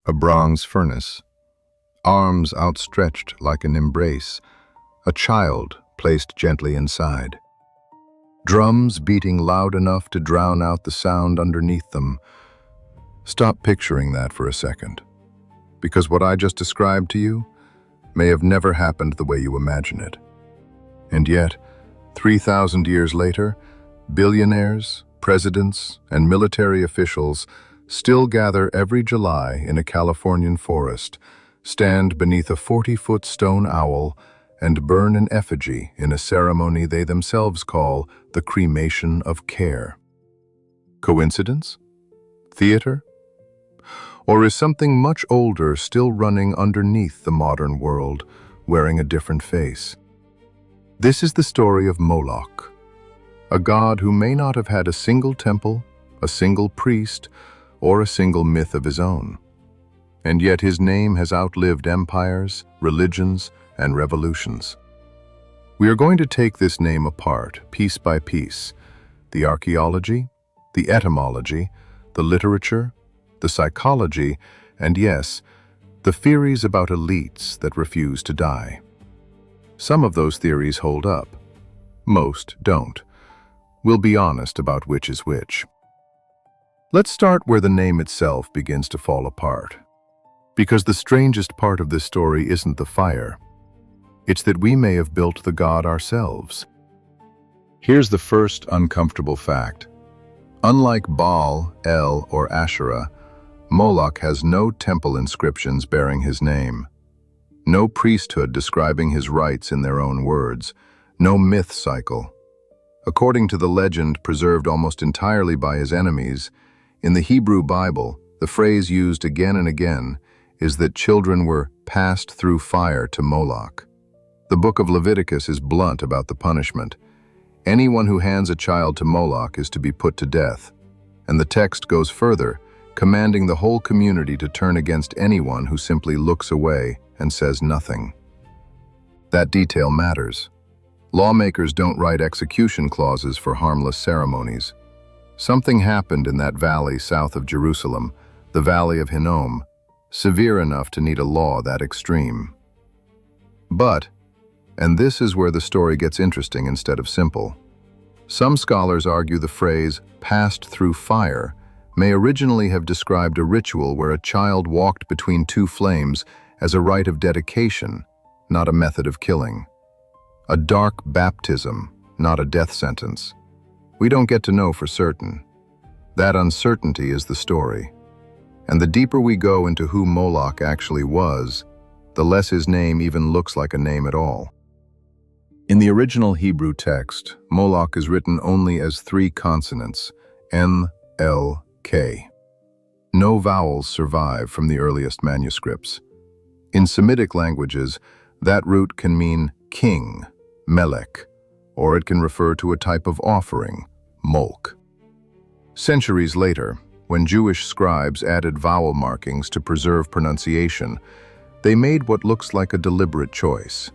A bronze furnace, arms outstretched like an embrace, a child placed gently inside. Drums beating loud enough to drown out the sound underneath them. Stop picturing that for a second, because what I just described to you may have never happened the way you imagine it. And yet, 3,000 years later, billionaires, presidents, and military officials still gather every July in a Californian forest, stand beneath a 40-foot stone owl, and burn an effigy in a ceremony they themselves call the cremation of care. Coincidence? Theater? Or is something much older still running underneath the modern world, wearing a different face? This is the story of Moloch, a god who may not have had a single temple, a single priest, or a single myth of his own. And yet his name has outlived empires, religions, and revolutions. We are going to take this name apart, piece by piece. The archaeology, the etymology, the literature, the psychology, and yes, the theories about elites that refuse to die. Some of those theories hold up. Most don't. We'll be honest about which is which. Let's start where the name itself begins to fall apart. Because the strangest part of this story isn't the fire. It's that we may have built the god ourselves. Here's the first uncomfortable fact. Unlike Baal, El, or Asherah, Moloch has no temple inscriptions bearing his name, no priesthood describing his rites in their own words, no myth cycle. According to the legend preserved almost entirely by his enemies, in the Hebrew Bible, the phrase used again and again is that children were passed through fire to Moloch. The book of Leviticus is blunt about the punishment. Anyone who hands a child to Moloch is to be put to death. And the text goes further, commanding the whole community to turn against anyone who simply looks away and says nothing. That detail matters. Lawmakers don't write execution clauses for harmless ceremonies. Something happened in that valley south of Jerusalem, the Valley of Hinnom, severe enough to need a law that extreme. But, and this is where the story gets interesting instead of simple, some scholars argue the phrase "passed through fire" may originally have described a ritual where a child walked between two flames as a rite of dedication, not a method of killing. A dark baptism, not a death sentence. We don't get to know for certain. That uncertainty is the story. And the deeper we go into who Moloch actually was, the less his name even looks like a name at all. In the original Hebrew text, Moloch is written only as 3 consonants, M, L, K. No vowels survive from the earliest manuscripts. In Semitic languages, that root can mean king, Melech, or it can refer to a type of offering, Molch. Centuries later, when Jewish scribes added vowel markings to preserve pronunciation, they made what looks like a deliberate choice.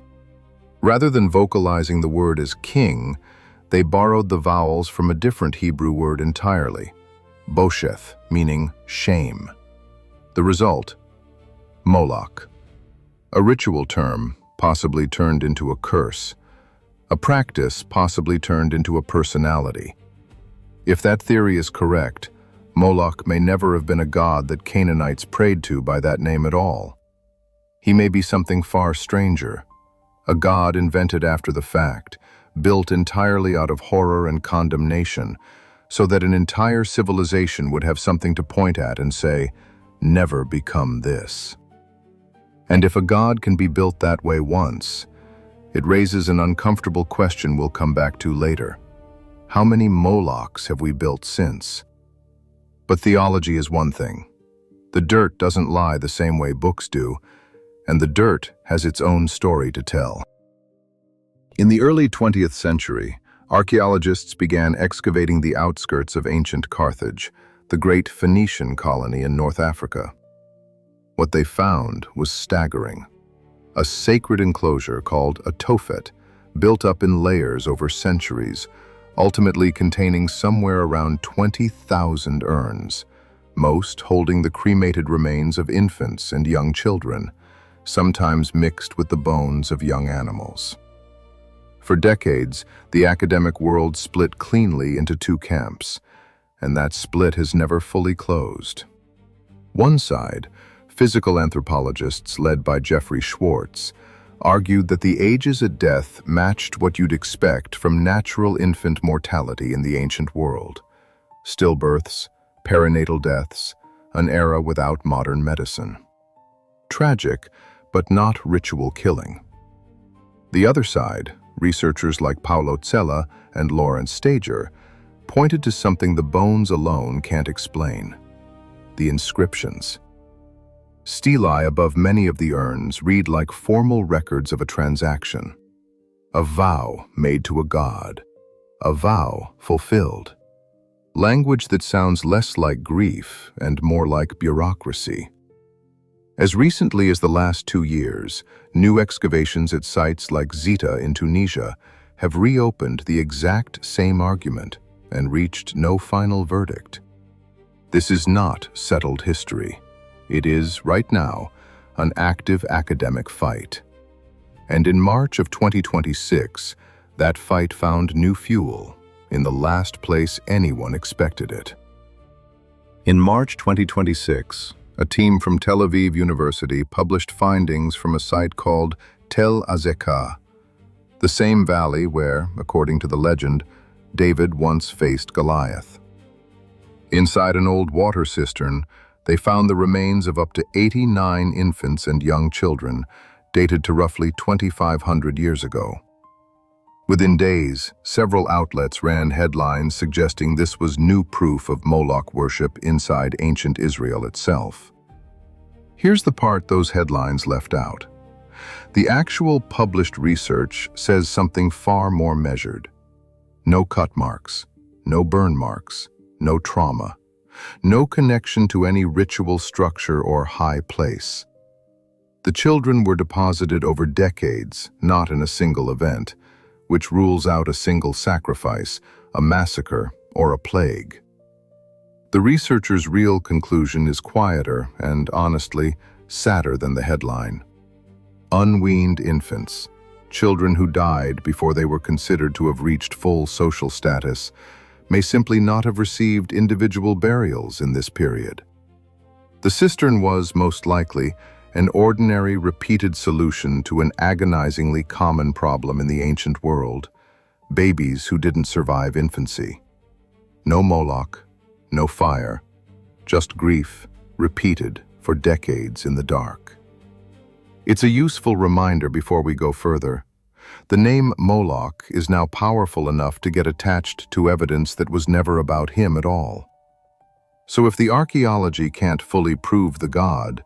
Rather than vocalizing the word as king, they borrowed the vowels from a different Hebrew word entirely, bosheth, meaning shame. The result? Moloch. A ritual term, possibly turned into a curse. A practice, possibly turned into a personality. If that theory is correct, Moloch may never have been a god that Canaanites prayed to by that name at all. He may be something far stranger, a god invented after the fact, built entirely out of horror and condemnation, so that an entire civilization would have something to point at and say, "Never become this." And if a god can be built that way once, it raises an uncomfortable question we'll come back to later. How many Molochs have we built since? But theology is one thing. The dirt doesn't lie the same way books do, and the dirt has its own story to tell. In the early 20th century, archaeologists began excavating the outskirts of ancient Carthage, the great Phoenician colony in North Africa. What they found was staggering. A sacred enclosure called a Tophet, built up in layers over centuries, ultimately containing somewhere around 20,000 urns, most holding the cremated remains of infants and young children, sometimes mixed with the bones of young animals. For decades, the academic world split cleanly into two camps, and that split has never fully closed. One side, physical anthropologists led by Jeffrey Schwartz, argued that the ages at death matched what you'd expect from natural infant mortality in the ancient world. Stillbirths, perinatal deaths, an era without modern medicine. Tragic, but not ritual killing. The other side, researchers like Paulo Cella and Lawrence Stager, pointed to something the bones alone can't explain: the inscriptions. Stelae above many of the urns read like formal records of a transaction. A vow made to a god. A vow fulfilled. Language that sounds less like grief and more like bureaucracy. As recently as the last 2 years, new excavations at sites like Zeta in Tunisia have reopened the exact same argument and reached no final verdict. This is not settled history. It is, right now, an active academic fight. And in March of 2026, that fight found new fuel in the last place anyone expected it. In March 2026, a team from Tel Aviv University published findings from a site called Tel Azekah, the same valley where, according to the legend, David once faced Goliath. Inside an old water cistern, they found the remains of up to 89 infants and young children, dated to roughly 2,500 years ago. Within days, several outlets ran headlines suggesting this was new proof of Moloch worship inside ancient Israel itself. Here's the part those headlines left out. The actual published research says something far more measured. No cut marks, no burn marks, no trauma, no connection to any ritual structure or high place. The children were deposited over decades, not in a single event, which rules out a single sacrifice, a massacre, or a plague. The researchers' real conclusion is quieter and, honestly, sadder than the headline. Unweaned infants, children who died before they were considered to have reached full social status, may simply not have received individual burials in this period. The cistern was, most likely, an ordinary, repeated solution to an agonizingly common problem in the ancient world: babies who didn't survive infancy. No Moloch, no fire, just grief, repeated for decades in the dark. It's a useful reminder before we go further. The name Moloch is now powerful enough to get attached to evidence that was never about him at all. So if the archaeology can't fully prove the god,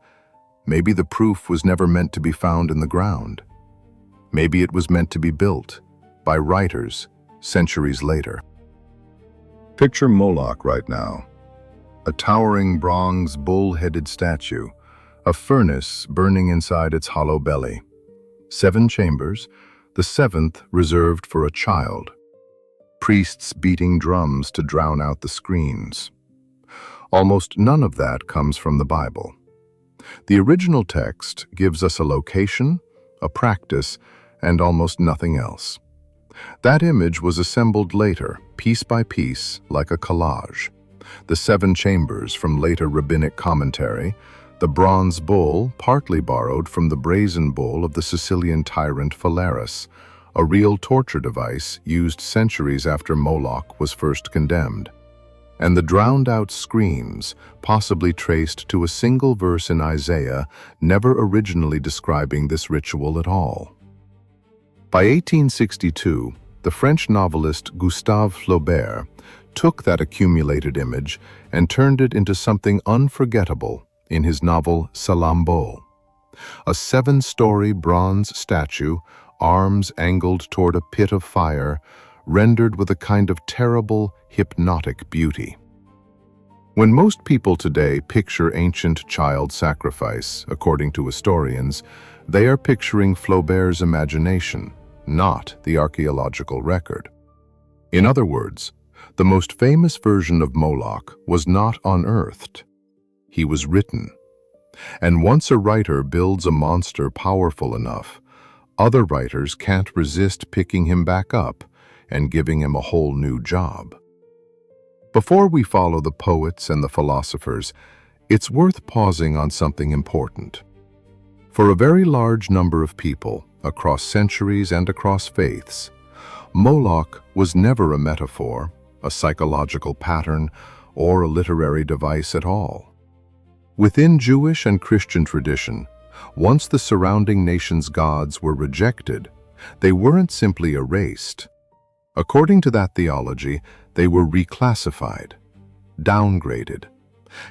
maybe the proof was never meant to be found in the ground. Maybe it was meant to be built by writers centuries later. Picture Moloch right now. A towering bronze bull-headed statue, a furnace burning inside its hollow belly. 7 chambers, the 7th reserved for a child. Priests beating drums to drown out the screams. Almost none of that comes from the Bible. The original text gives us a location, a practice, and almost nothing else. That image was assembled later, piece by piece, like a collage. The 7 chambers from later rabbinic commentary, the bronze bull partly borrowed from the brazen bull of the Sicilian tyrant Phalaris, a real torture device used centuries after Moloch was first condemned. And the drowned-out screams, possibly traced to a single verse in Isaiah, never originally describing this ritual at all. By 1862, the French novelist Gustave Flaubert took that accumulated image and turned it into something unforgettable in his novel Salammbô, a 7-story bronze statue, arms angled toward a pit of fire, rendered with a kind of terrible, hypnotic beauty. When most people today picture ancient child sacrifice, according to historians, they are picturing Flaubert's imagination, not the archaeological record. In other words, the most famous version of Moloch was not unearthed. he was written. And once a writer builds a monster powerful enough, other writers can't resist picking him back up and giving him a whole new job. Before we follow the poets and the philosophers, it's worth pausing on something important. For a very large number of people, across centuries and across faiths, Moloch was never a metaphor, a psychological pattern, or a literary device at all. Within Jewish and Christian tradition, once the surrounding nations' gods were rejected, they weren't simply erased. According to that theology, they were reclassified, downgraded,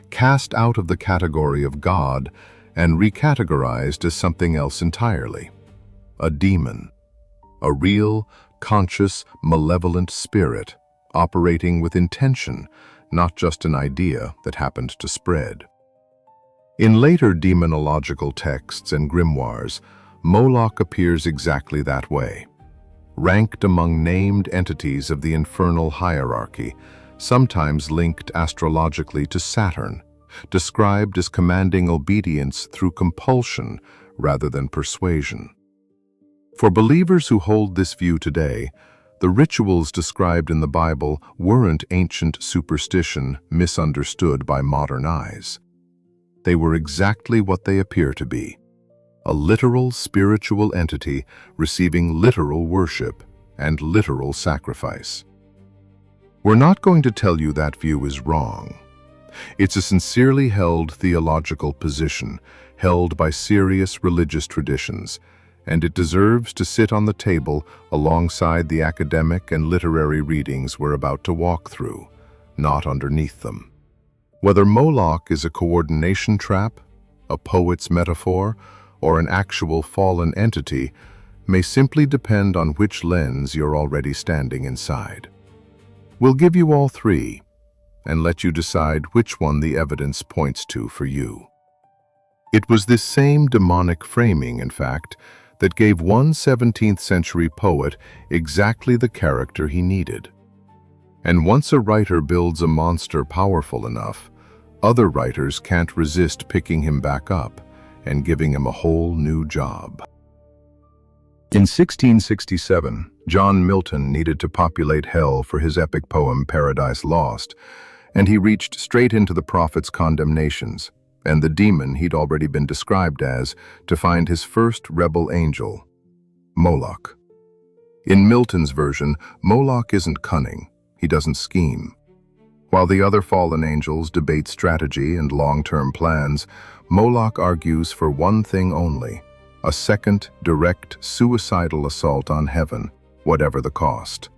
cast out of the category of God and recategorized as something else entirely. A demon, a real, conscious, malevolent spirit operating with intention, not just an idea that happened to spread. In later demonological texts and grimoires, Moloch appears exactly that way. Ranked among named entities of the infernal hierarchy, sometimes linked astrologically to Saturn, described as commanding obedience through compulsion rather than persuasion. For believers who hold this view today, the rituals described in the Bible weren't ancient superstition misunderstood by modern eyes. They were exactly what they appear to be: a literal spiritual entity receiving literal worship and literal sacrifice. We're not going to tell you that view is wrong. It's a sincerely held theological position, held by serious religious traditions, and it deserves to sit on the table alongside the academic and literary readings we're about to walk through, not underneath them. Whether Moloch is a coordination trap, a poet's metaphor, or an actual fallen entity may simply depend on which lens you're already standing inside. We'll give you all three and let you decide which one the evidence points to for you. It was this same demonic framing, in fact, that gave one 17th century poet exactly the character he needed. And once a writer builds a monster powerful enough, other writers can't resist picking him back up and giving him a whole new job. In 1667, John Milton needed to populate hell for his epic poem Paradise Lost, and he reached straight into the prophet's condemnations and the demon he'd already been described as to find his first rebel angel, Moloch. In Milton's version, Moloch isn't cunning, he doesn't scheme. While the other fallen angels debate strategy and long-term plans, Moloch argues for one thing only: a second, direct, suicidal assault on heaven, whatever the cost.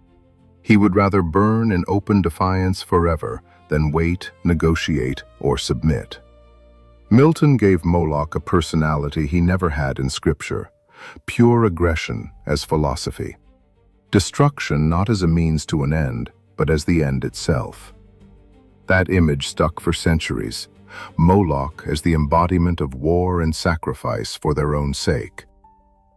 He would rather burn in open defiance forever than wait, negotiate, or submit. Milton gave Moloch a personality he never had in Scripture: pure aggression as philosophy. Destruction not as a means to an end, but as the end itself. That image stuck for centuries, Moloch as the embodiment of war and sacrifice for their own sake.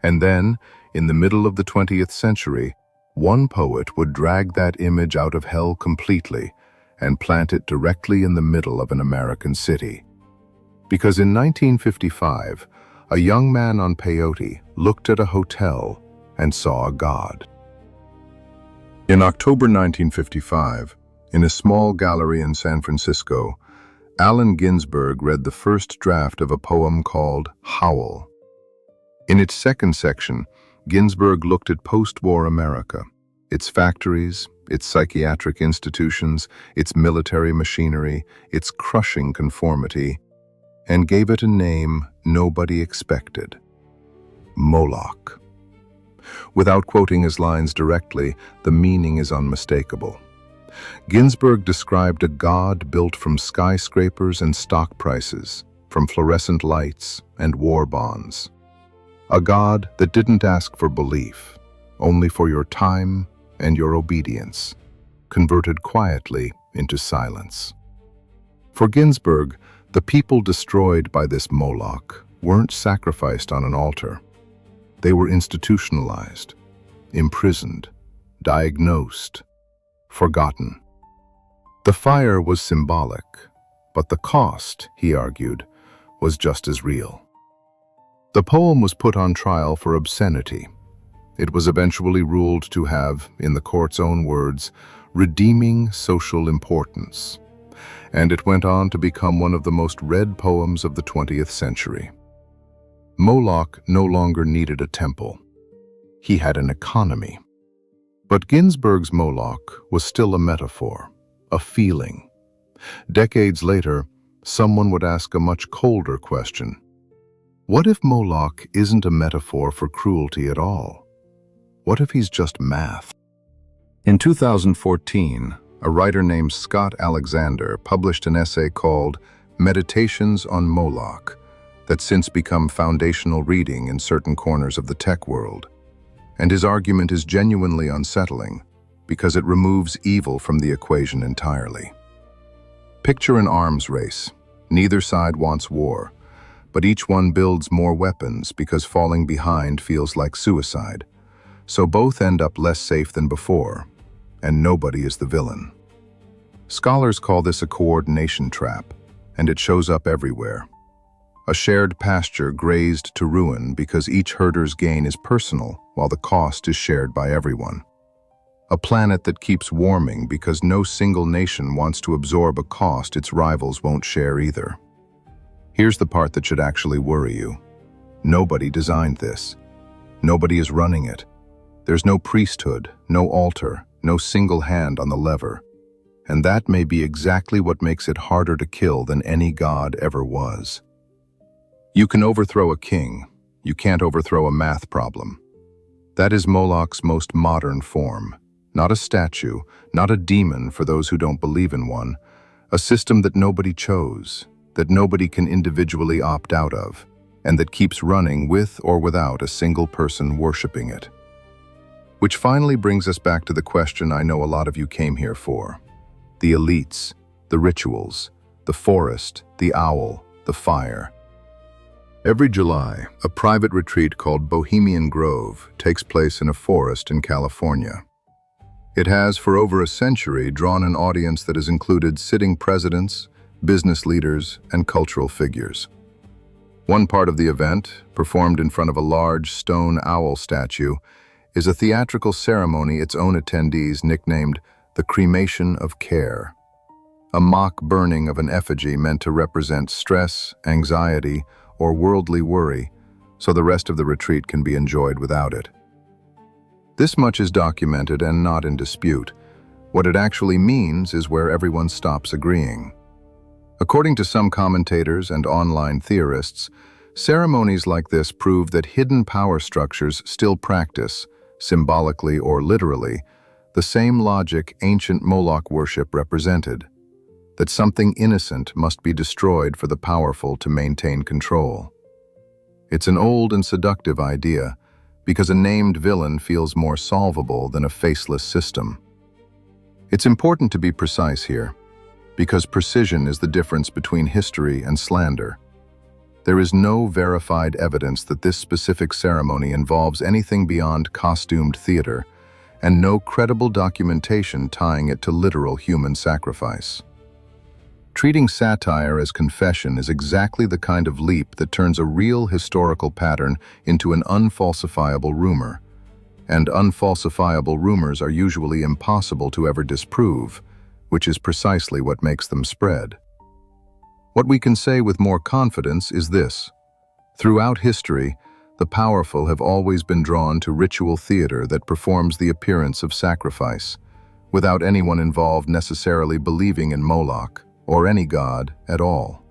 And then, in the middle of the 20th century, one poet would drag that image out of hell completely and plant it directly in the middle of an American city. Because in 1955, a young man on peyote looked at a hotel and saw a god. In October 1955, in a small gallery in San Francisco, Allen Ginsberg read the first draft of a poem called Howl. In its second section, Ginsberg looked at post-war America, its factories, its psychiatric institutions, its military machinery, its crushing conformity, and gave it a name nobody expected: Moloch. Without quoting his lines directly, the meaning is unmistakable. Ginsberg described a god built from skyscrapers and stock prices, from fluorescent lights and war bonds. A god that didn't ask for belief, only for your time and your obedience, converted quietly into silence. For Ginsberg, the people destroyed by this Moloch weren't sacrificed on an altar. They were institutionalized, imprisoned, diagnosed, forgotten. The fire was symbolic, But the cost, he argued, was just as real. The poem was put on trial for obscenity. It was eventually ruled to have, in the court's own words, redeeming social importance, and it went on to become one of the most read poems of the 20th century. Moloch no longer needed a temple. He had an economy. But Ginsberg's Moloch was still a metaphor, a feeling. Decades later, someone would ask a much colder question. What if Moloch isn't a metaphor for cruelty at all? What if he's just math? In 2014, a writer named Scott Alexander published an essay called Meditations on Moloch that's since become foundational reading in certain corners of the tech world. And his argument is genuinely unsettling because it removes evil from the equation entirely. Picture an arms race. Neither side wants war, but each one builds more weapons because falling behind feels like suicide. So both end up less safe than before, and nobody is the villain. Scholars call this a coordination trap, and it shows up everywhere. A shared pasture grazed to ruin because each herder's gain is personal while the cost is shared by everyone. A planet that keeps warming because no single nation wants to absorb a cost its rivals won't share either. Here's the part that should actually worry you. Nobody designed this. Nobody is running it. There's no priesthood, no altar, no single hand on the lever. And that may be exactly what makes it harder to kill than any god ever was. You can overthrow a king. You can't overthrow a math problem. That is Moloch's most modern form. Not a statue, not a demon for those who don't believe in one, a system that nobody chose, that nobody can individually opt out of, and that keeps running with or without a single person worshiping it. Which finally brings us back to the question I know a lot of you came here for. The elites, the rituals, the forest, the owl, the fire. Every July, a private retreat called Bohemian Grove takes place in a forest in California. It has, for over a century, drawn an audience that has included sitting presidents, business leaders, and cultural figures. One part of the event, performed in front of a large stone owl statue, is a theatrical ceremony its own attendees nicknamed the cremation of care, a mock burning of an effigy meant to represent stress, anxiety, or worldly worry, so the rest of the retreat can be enjoyed without it. This much is documented and not in dispute. What it actually means is where everyone stops agreeing. According to some commentators and online theorists, ceremonies like this prove that hidden power structures still practice, symbolically or literally, the same logic ancient Moloch worship represented, that something innocent must be destroyed for the powerful to maintain control. It's an old and seductive idea, because a named villain feels more solvable than a faceless system. It's important to be precise here, because precision is the difference between history and slander. There is no verified evidence that this specific ceremony involves anything beyond costumed theater, and no credible documentation tying it to literal human sacrifice. Treating satire as confession is exactly the kind of leap that turns a real historical pattern into an unfalsifiable rumor. And unfalsifiable rumors are usually impossible to ever disprove, which is precisely what makes them spread. What we can say with more confidence is this: throughout history, the powerful have always been drawn to ritual theater that performs the appearance of sacrifice, without anyone involved necessarily believing in Moloch, or any god at all.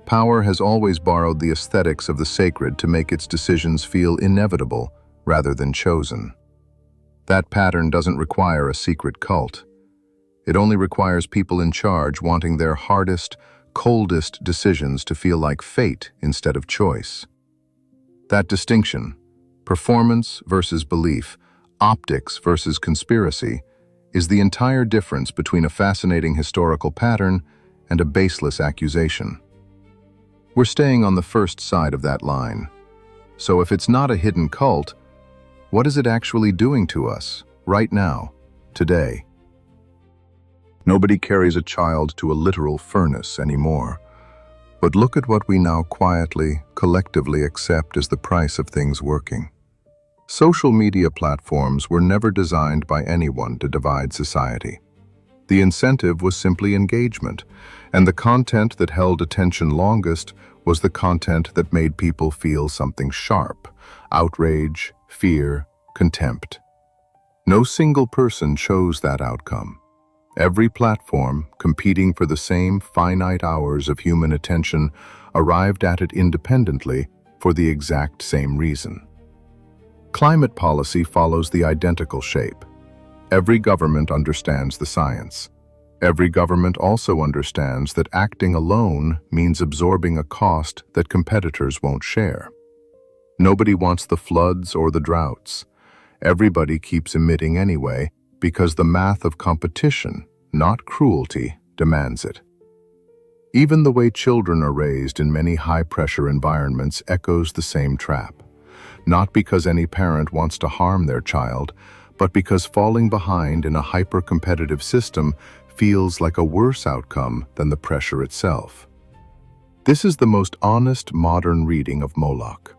Power has always borrowed the aesthetics of the sacred to make its decisions feel inevitable rather than chosen. That pattern doesn't require a secret cult. It only requires people in charge wanting their hardest, coldest decisions to feel like fate instead of choice. That distinction, performance versus belief, optics versus conspiracy, is the entire difference between a fascinating historical pattern and a baseless accusation. We're staying on the first side of that line. So if it's not a hidden cult, what is it actually doing to us, right now, today? Nobody carries a child to a literal furnace anymore. But look at what we now quietly, collectively accept as the price of things working. Social media platforms were never designed by anyone to divide society. The incentive was simply engagement, and the content that held attention longest was the content that made people feel something sharp: outrage, fear, contempt. No single person chose that outcome. Every platform, competing for the same finite hours of human attention, arrived at it independently for the exact same reason. Climate policy follows the identical shape. Every government understands the science. Every government also understands that acting alone means absorbing a cost that competitors won't share. Nobody wants the floods or the droughts. Everybody keeps emitting anyway, because the math of competition, not cruelty, demands it. Even the way children are raised in many high-pressure environments echoes the same trap. Not because any parent wants to harm their child, but because falling behind in a hyper-competitive system feels like a worse outcome than the pressure itself. This is the most honest modern reading of Moloch.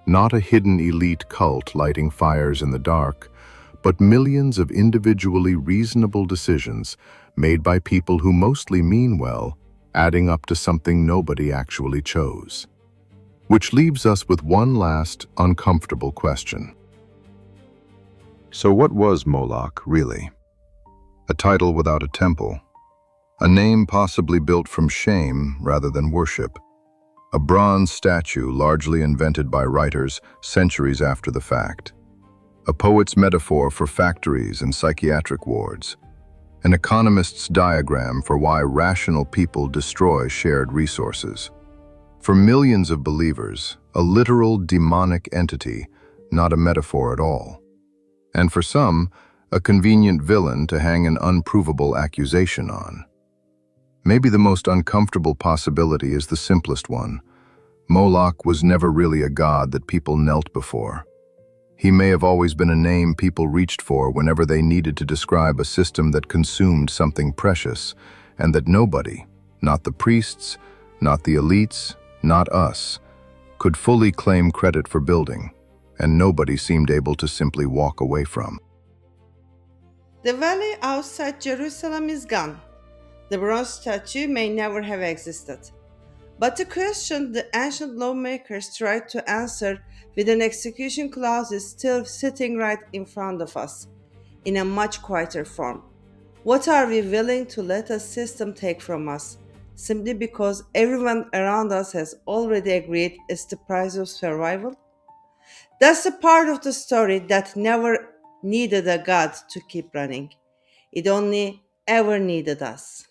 Not a hidden elite cult lighting fires in the dark, but millions of individually reasonable decisions made by people who mostly mean well, adding up to something nobody actually chose. Which leaves us with one last, uncomfortable question. So what was Moloch, really? A title without a temple. A name possibly built from shame rather than worship. A bronze statue largely invented by writers centuries after the fact. A poet's metaphor for factories and psychiatric wards. An economist's diagram for why rational people destroy shared resources. For millions of believers, a literal demonic entity, not a metaphor at all. And for some, a convenient villain to hang an unprovable accusation on. Maybe the most uncomfortable possibility is the simplest one. Moloch was never really a god that people knelt before. He may have always been a name people reached for whenever they needed to describe a system that consumed something precious, and that nobody, not the priests, not the elites, not us, could fully claim credit for building, and nobody seemed able to simply walk away from. The valley outside Jerusalem is gone. The bronze statue may never have existed. But the question the ancient lawmakers tried to answer with an execution clause is still sitting right in front of us, in a much quieter form. What are we willing to let a system take from us, simply because everyone around us has already agreed it's the price of survival? That's the part of the story that never needed a god to keep running. It only ever needed us.